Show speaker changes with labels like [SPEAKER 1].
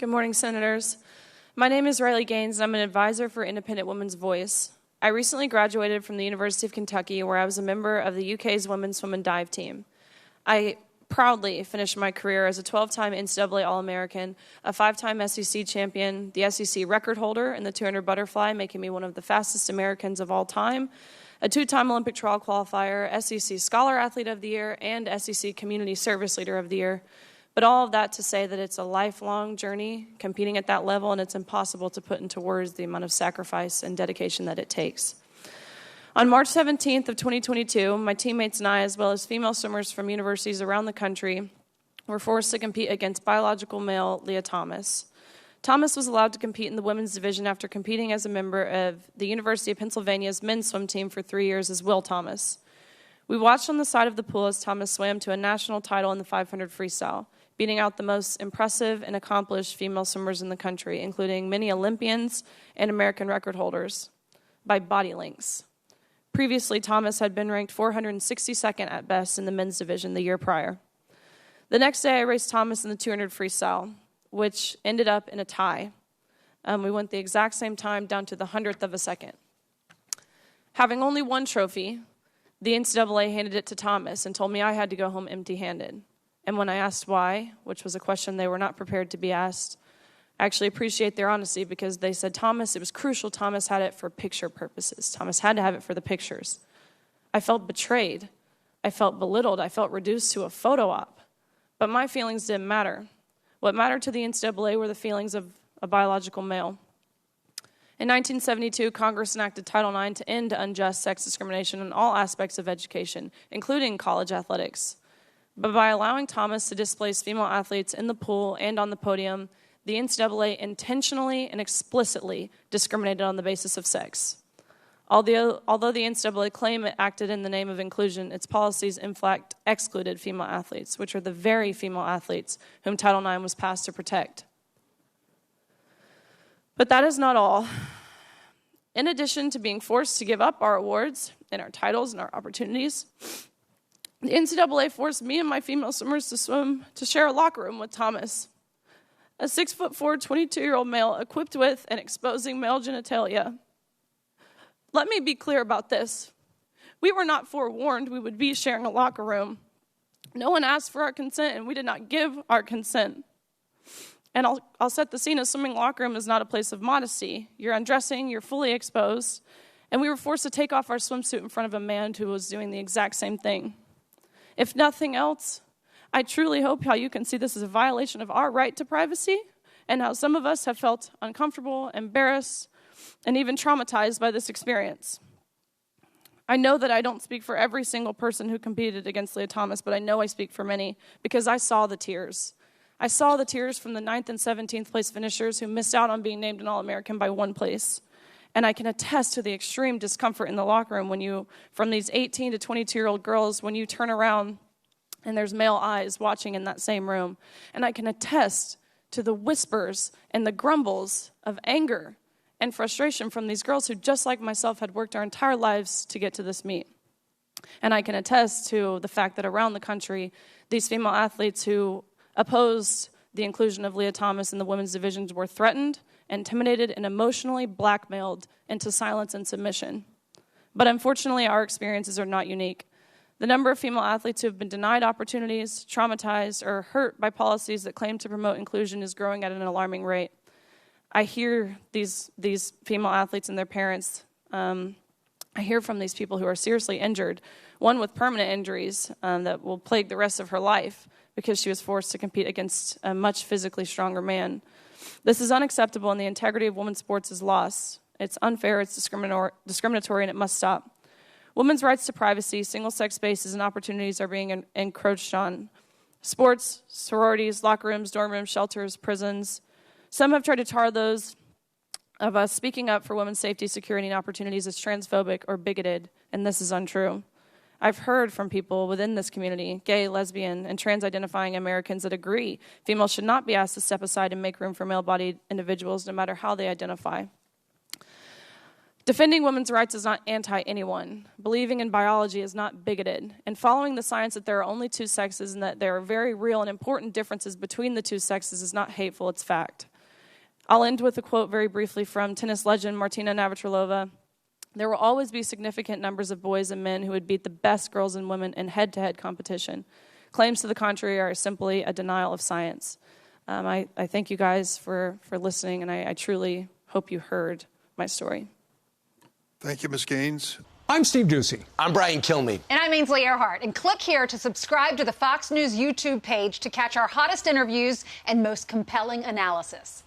[SPEAKER 1] Good morning, Senators. My name is Riley Gaines, and I'm an advisor for Independent Women's Voice. I recently graduated from the University of Kentucky, where I was a member of the UK's women's swim and dive team. I proudly finished my career as a 12-time NCAA All-American, a 5-time SEC champion, the SEC record holder in the 200 butterfly, making me one of the fastest Americans of all time, a 2-time Olympic trial qualifier, SEC Scholar Athlete of the Year, and SEC Community Service Leader of the Year. But all of that to say that it's a lifelong journey competing at that level, and it's impossible to put into words the amount of sacrifice and dedication that it takes. On March 17th of 2022, my teammates and I, as well as female swimmers from universities around the country, were forced to compete against biological male Leah Thomas. Thomas was allowed to compete in the women's division after competing as a member of the University of Pennsylvania's men's swim team for 3 years as Will Thomas. We watched on the side of the pool as Thomas swam to a national title in the 500 freestyle, beating out the most impressive and accomplished female swimmers in the country, including many Olympians and American record holders, by body lengths. Previously, Thomas had been ranked 462nd at best in the men's division the year prior. The next day, I raced Thomas in the 200 freestyle, which ended up in a tie. We went the exact same time down to the 100th of a second. Having only one trophy, the NCAA handed it to Thomas and told me I had to go home empty-handed. And when I asked why, which was a question they were not prepared to be asked, I actually appreciate their honesty because they said, Thomas, it was crucial. Thomas had it for picture purposes. Thomas had to have it for the pictures. I felt betrayed. I felt belittled. I felt reduced to a photo op. But my feelings didn't matter. What mattered to the NCAA were the feelings of a biological male. In 1972, Congress enacted Title IX to end unjust sex discrimination in all aspects of education, including college athletics. But by allowing Thomas to displace female athletes in the pool and on the podium, the NCAA intentionally and explicitly discriminated on the basis of sex. Although the NCAA claimed it acted in the name of inclusion, its policies in fact excluded female athletes, which are the very female athletes whom Title IX was passed to protect. But that is not all. In addition to being forced to give up our awards and our titles and our opportunities, the NCAA forced me and my female swimmers to share a locker room with Thomas, a 6'4", 22-year-old male equipped with and exposing male genitalia. Let me be clear about this. We were not forewarned we would be sharing a locker room. No one asked for our consent, and we did not give our consent. And I'll set the scene. A swimming locker room is not a place of modesty. You're undressing, you're fully exposed, and we were forced to take off our swimsuit in front of a man who was doing the exact same thing. If nothing else, I truly hope how you can see this as a violation of our right to privacy and how some of us have felt uncomfortable, embarrassed, and even traumatized by this experience. I know that I don't speak for every single person who competed against Leah Thomas, but I know I speak for many because I saw the tears. I saw the tears from the 9th and 17th place finishers who missed out on being named an All-American by one place. And I can attest to the extreme discomfort in the locker room when you, from these 18 to 22-year-old girls, when you turn around and there's male eyes watching in that same room. And I can attest to the whispers and the grumbles of anger and frustration from these girls who, just like myself, had worked our entire lives to get to this meet. And I can attest to the fact that around the country, these female athletes who opposed the inclusion of Leah Thomas in the women's divisions were threatened, intimidated, and emotionally blackmailed into silence and submission. But unfortunately, our experiences are not unique. The number of female athletes who have been denied opportunities, traumatized, or hurt by policies that claim to promote inclusion is growing at an alarming rate. I hear these female athletes and their parents. I hear from these people who are seriously injured, one with permanent injuries that will plague the rest of her life because she was forced to compete against a much physically stronger man. This is unacceptable, and the integrity of women's sports is lost. It's unfair, it's discriminatory, and it must stop. Women's rights to privacy, single-sex spaces, and opportunities are being encroached on. Sports, sororities, locker rooms, dorm rooms, shelters, prisons. Some have tried to tar those of us speaking up for women's safety, security, and opportunities as transphobic or bigoted, and this is untrue. I've heard from people within this community, gay, lesbian, and trans-identifying Americans that agree females should not be asked to step aside and make room for male-bodied individuals no matter how they identify. Defending women's rights is not anti-anyone. Believing in biology is not bigoted. And following the science that there are only two sexes and that there are very real and important differences between the two sexes is not hateful, it's fact. I'll end with a quote very briefly from tennis legend Martina Navratilova. There will always be significant numbers of boys and men who would beat the best girls and women in head-to-head competition. Claims to the contrary are simply a denial of science. I thank you guys for listening, and I truly hope you heard my story.
[SPEAKER 2] Thank you, Ms. Gaines.
[SPEAKER 3] I'm Steve Doocy.
[SPEAKER 4] I'm Brian Kilmeade.
[SPEAKER 5] And I'm Ainsley Earhart. And click here to subscribe to the Fox News YouTube page to catch our hottest interviews and most compelling analysis.